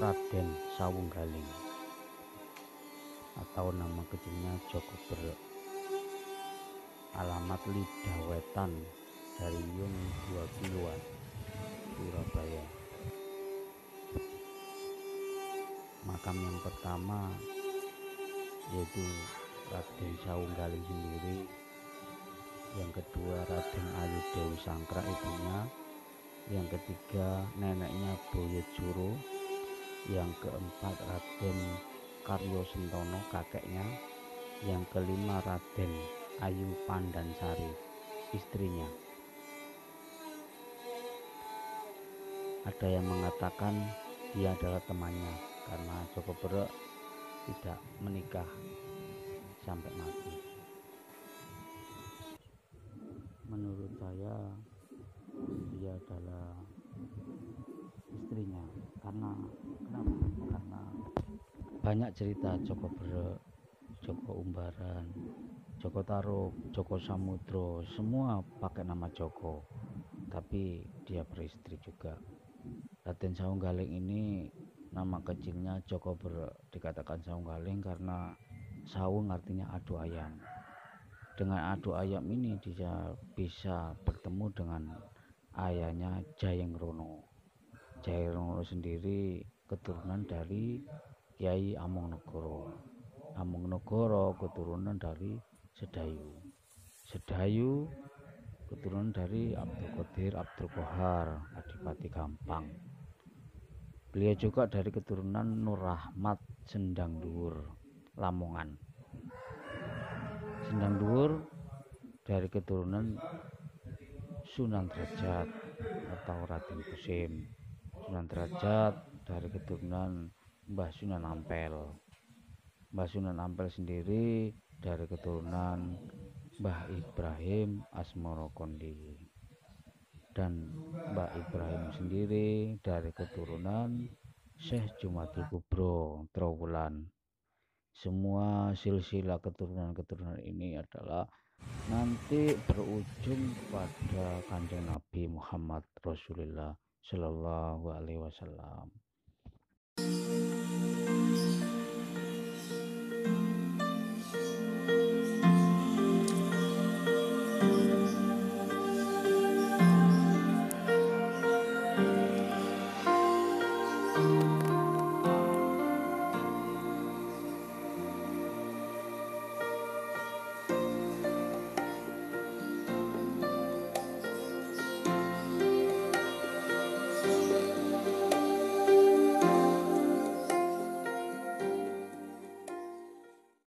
Raden Sawunggaling atau nama kecilnya Joko Berek, alamat Lidah Wetan, Dariyung 2 Kiloan, Surabaya. Makam yang pertama yaitu Raden Sawunggaling sendiri, yang kedua Raden Ayu Dewi Sangkra ibunya, yang ketiga neneknya Boyojuro, yang keempat Raden Karyo Sentono kakeknya, yang kelima Raden Ayu Pandansari istrinya. Ada yang mengatakan dia adalah temannya karena Joko Berek tidak menikah sampai mati. Menurut saya dia adalah istrinya. Kenapa? Karena banyak cerita Joko Berek, Joko Umbaran, Joko Tarub, Joko Samudro, semua pakai nama Joko, tapi dia beristri juga. Raden Sawunggaling ini nama kecilnya Joko Berek, dikatakan Sawunggaling karena sawung artinya adu ayam. Dengan adu ayam ini dia bisa bertemu dengan ayahnya Jayeng Rono. Jayeng Rono sendiri keturunan dari Kiai Amongnegoro. Amongnegoro keturunan dari Sedayu. Sedayu keturunan dari Abdul Qadir Abdul Qohar, Adipati Gampang. Beliau juga dari keturunan Nur Rahmat Sendang Dhuwur, Lamongan. Sendang Dhuwur dari keturunan Sunan Derajat atau Raden Kusim. Sunan Derajat dari keturunan Mbah Sunan Ampel. Mbah Sunan Ampel sendiri dari keturunan Mbah Ibrahim Asmoro Kondi, dan Mbah Ibrahim sendiri dari keturunan Syekh Jumadil Kubro Trowulan. Semua silsilah keturunan-keturunan ini adalah nanti berujung pada Kanjeng Nabi Muhammad Rasulullah Shallallahu Alaihi Wasallam.